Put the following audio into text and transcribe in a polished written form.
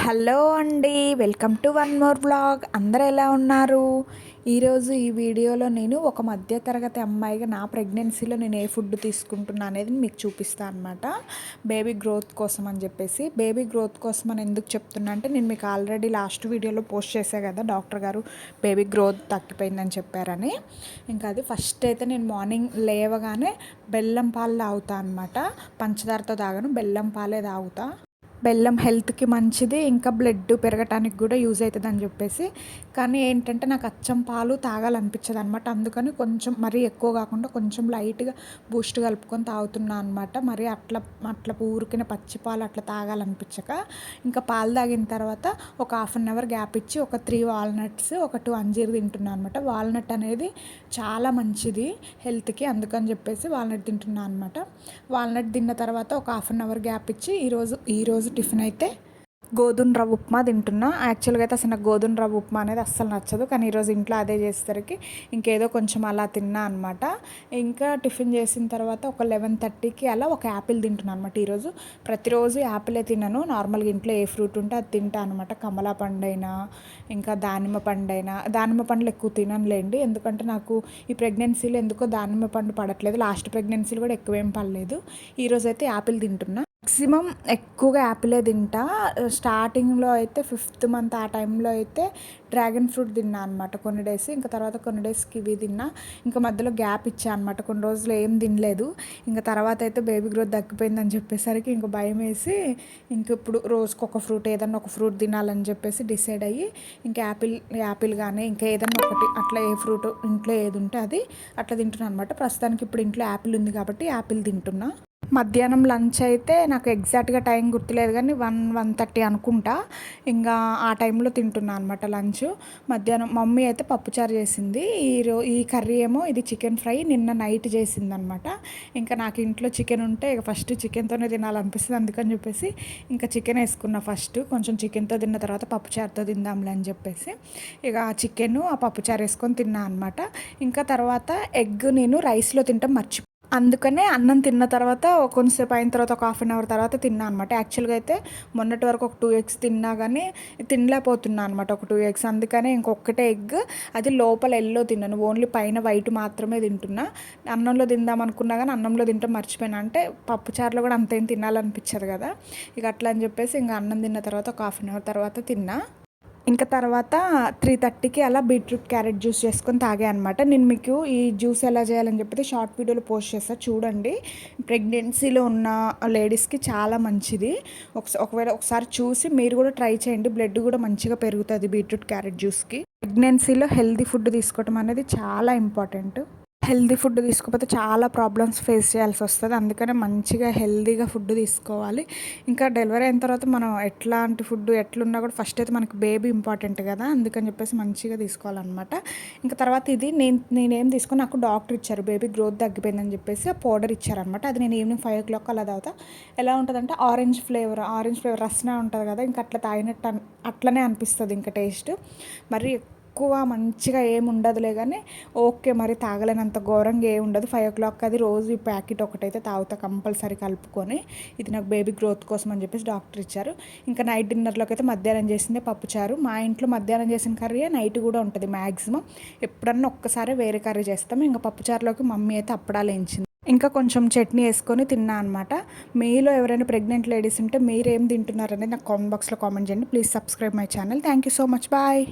Hello అండి, welcome to one more vlog. అందరూ ఎలా ఉన్నారు? ఈరోజు ఈ వీడియోలో నేను ఒక మధ్య తరగతి అమ్మాయిగా నా ప్రెగ్నెన్సీలో నేను ఏ ఫుడ్ తీసుకుంటున్నా అనేది మీకు చూపిస్తాను అనమాట. బేబీ గ్రోత్ కోసం అని చెప్పేసి. బేబీ గ్రోత్ కోసం అని ఎందుకు చెప్తున్నా అంటే, నేను మీకు ఆల్రెడీ లాస్ట్ వీడియోలో పోస్ట్ చేసే కదా, డాక్టర్ గారు బేబీ గ్రోత్ తగ్గిపోయిందని చెప్పారని. ఇంకా అది ఫస్ట్ అయితే నేను మార్నింగ్ లేవగానే బెల్లం పాలు తాగుతా అనమాట. పంచదారతో తాగను, బెల్లం పాలే తాగుతా. బెల్లం హెల్త్కి మంచిది, ఇంకా బ్లడ్ పెరగటానికి కూడా యూజ్ అవుతుంది అని చెప్పేసి. కానీ ఏంటంటే నాకు అచ్చం పాలు తాగాలనిపించదు అనమాట. అందుకని కొంచెం మరీ ఎక్కువ కాకుండా కొంచెం లైట్గా బూస్ట్ కలుపుకొని తాగుతున్నా అనమాట. మరి అట్లా అట్లా ఊరికిన పచ్చి పాలు అట్లా తాగాలనిపించక ఇంకా పాలు తాగిన తర్వాత ఒక హాఫ్ అన్ అవర్ గ్యాప్ ఇచ్చి ఒక 3 వాల్నట్స్, ఒక 2 అంజీర్ తింటున్నాను అనమాట. వాల్నట్ అనేది చాలా మంచిది హెల్త్కి, అందుకని చెప్పేసి వాల్నట్ తింటున్నాను అనమాట. వాల్నట్ తిన్న తర్వాత ఒక హాఫ్ అన్ అవర్ గ్యాప్ ఇచ్చి ఈరోజు టిఫిన్ అయితే గోధుమ రవ్వ ఉప్మా తింటున్నా. యాక్చువల్గా అయితే అసలు నాకు గోధుమ రవ్వ ఉప్మా అనేది అస్సలు నచ్చదు, కానీ ఈరోజు ఇంట్లో అదే చేసేసరికి ఇంకేదో కొంచెం అలా తిన్నా అనమాట. ఇంకా టిఫిన్ చేసిన తర్వాత ఒక 11:30కి అలా ఒక యాపిల్ తింటున్నాను అనమాట. ఈరోజు ప్రతిరోజు యాపిలే తినను, నార్మల్గా ఇంట్లో ఏ ఫ్రూట్ ఉంటే అది తింటా అనమాట. కమలా పండైనా ఇంకా దానిమ్మ పండైనా, దానిమ్మ పండ్లు ఎక్కువ తిననులేండి, ఎందుకంటే నాకు ఈ ప్రెగ్నెన్సీలో ఎందుకో దానిమ్మ పండు పడట్లేదు. లాస్ట్ ప్రెగ్నెన్సీలో కూడా ఎక్కువేం పడలేదు. ఈరోజు అయితే యాపిల్ తింటున్నా. మ్యాక్సిమం ఎక్కువగా యాపిలే తింటా. స్టార్టింగ్లో అయితే 5th మంత్ ఆ టైంలో అయితే డ్రాగన్ ఫ్రూట్ తిన్నా అనమాట కొన్ని డేస్. ఇంకా తర్వాత కొన్ని డేస్ కివి తిన్నా. ఇంకా మధ్యలో గ్యాప్ ఇచ్చా అనమాట, కొన్ని రోజులు ఏం తినలేదు. ఇంకా తర్వాత అయితే బేబీ గ్రోత్ తగ్గిపోయిందని చెప్పేసరికి ఇంకా భయం వేసి ఇంక ఇప్పుడు రోజుకి ఒక ఫ్రూట్, ఏదన్నా ఒక ఫ్రూట్ తినాలని చెప్పేసి డిసైడ్ అయ్యి ఇంకా యాపిల్ కానీ ఇంకా ఏదన్నా ఒకటి అట్లా ఏ ఫ్రూట్ ఇంట్లో ఏది ఉంటే అది అట్లా తింటున్నాను అనమాట. ప్రస్తుతానికి ఇప్పుడు ఇంట్లో యాపిల్ ఉంది కాబట్టి యాపిల్ తింటున్నా. మధ్యాహ్నం లంచ్ అయితే నాకు ఎగ్జాక్ట్గా టైం గుర్తులేదు, కానీ 1-1:30 అనుకుంటా. ఇంకా ఆ టైంలో తింటున్నా అనమాట లంచ్. మధ్యాహ్నం మమ్మీ అయితే పప్పుచారు చేసింది. ఈ కర్రీ ఏమో ఇది చికెన్ ఫ్రై నిన్న నైట్ చేసింది అనమాట. ఇంకా నాకు ఇంట్లో చికెన్ ఉంటే ఇక ఫస్ట్ చికెన్తోనే తినాలనిపిస్తుంది, అందుకని చెప్పేసి ఇంకా చికెన్ వేసుకున్నా ఫస్ట్. కొంచెం చికెన్తో తిన్న తర్వాత పప్పుచారుతో తిందాంలే అని చెప్పేసి ఇక చికెన్ ఆ పప్పుచారు వేసుకొని తిన్నా అనమాట. ఇంకా తర్వాత ఎగ్ నేను రైస్లో తింటాం అందుకనే అన్నం తిన్న తర్వాత కొంచెంసేపు అయిన తర్వాత ఒక హాఫ్ అన్ అవర్ తర్వాత తిన్నా అనమాట. యాక్చువల్గా అయితే మొన్నటి వరకు ఒక 2 ఎగ్స్ తిన్నా కానీ తినలేకపోతున్నా అనమాట, ఒక 2 ఎగ్స్. అందుకనే ఇంకొకటే ఎగ్, అది లోపల ఎల్లో తిన్నాను, ఓన్లీ పైన వైట్ మాత్రమే తింటున్నా. అన్నంలో తిందాం అనుకున్నా కానీ అన్నంలో తింటే మర్చిపోయినా. అంటే పప్పుచారులో కూడా అంతేం తినాలనిపించదు కదా, ఇక అట్లా అని చెప్పేసి ఇంకా అన్నం తిన్న తర్వాత ఒక హాఫ్ అన్ అవర్ తర్వాత తిన్నా. ఇంకా తర్వాత 3:30కి అలా బీట్రూట్ క్యారెట్ జ్యూస్ చేసుకొని తాగా అనమాట. నేను మీకు ఈ జ్యూస్ ఎలా చేయాలని చెప్పి షార్ట్ వీడియోలో పోస్ట్ చేస్తాను, చూడండి. ప్రెగ్నెన్సీలో ఉన్న లేడీస్కి చాలా మంచిది. ఒకసారి చూసి మీరు కూడా ట్రై చేయండి, బ్లడ్ కూడా మంచిగా పెరుగుతుంది బీట్రూట్ క్యారెట్ జ్యూస్కి. ప్రెగ్నెన్సీలో హెల్తీ ఫుడ్ తీసుకోవడం అనేది చాలా ఇంపార్టెంట్. హెల్తీ ఫుడ్ తీసుకోకపోతే చాలా ప్రాబ్లమ్స్ ఫేస్ చేయాల్సి వస్తుంది, అందుకనే మంచిగా హెల్తీగా ఫుడ్ తీసుకోవాలి. ఇంకా డెలివరీ అయిన తర్వాత మనం ఎట్లాంటి ఫుడ్ ఎట్లున్నా కూడా ఫస్ట్ అయితే మనకి బేబీ ఇంపార్టెంట్ కదా, అందుకని చెప్పేసి మంచిగా తీసుకోవాలన్నమాట. ఇంకా తర్వాత ఇది నేనేం తీసుకొని నాకు డాక్టర్ ఇచ్చారు, బేబీ గ్రోత్ తగ్గిపోయిందని చెప్పేసి ఆ పౌడర్ ఇచ్చారనమాట. అది నేను ఈవినింగ్ 5 o'clock అలా తాగుతా. ఎలా ఉంటుందంటే ఆరెంజ్ ఫ్లేవర్ రస్నా ఉంటుంది కదా, ఇంకా అట్లా తాగినట్టు అట్లనే అనిపిస్తుంది. ఇంకా టేస్ట్ మరి ఎక్కువ మంచిగా ఏమి ఉండదులే, కానీ ఓకే, మరి తాగలేనంత ఘోరంగా ఏమి ఉండదు. 5 o'clock అది రోజు ఈ ప్యాకెట్ ఒకటైతే తాగుతా కంపల్సరీ కలుపుకొని. ఇది నాకు బేబీ గ్రోత్ కోసం అని చెప్పేసి డాక్టర్ ఇచ్చారు. ఇంకా నైట్ డిన్నర్లోకి అయితే మధ్యాహ్నం చేసిందే పప్పుచారు. మా ఇంట్లో మధ్యాహ్నం చేసిన కర్రీ నైట్ కూడా ఉంటుంది మ్యాక్సిమం. ఎప్పుడన్నా ఒక్కసారి వేరే కర్రీ చేస్తాం. ఇంకా పప్పుచారులోకి మమ్మీ అయితే అప్పడాలు వేయించింది, ఇంకా కొంచెం చట్నీ వేసుకొని తిన్నా అనమాట. మీలో ఎవరైనా ప్రెగ్నెంట్ లేడీస్ ఉంటే మీరు ఏం తింటున్నారనేది నాకు కామెంట్ బాక్స్లో కామెంట్ చేయండి. Please subscribe my channel. Thank you so much. Bye.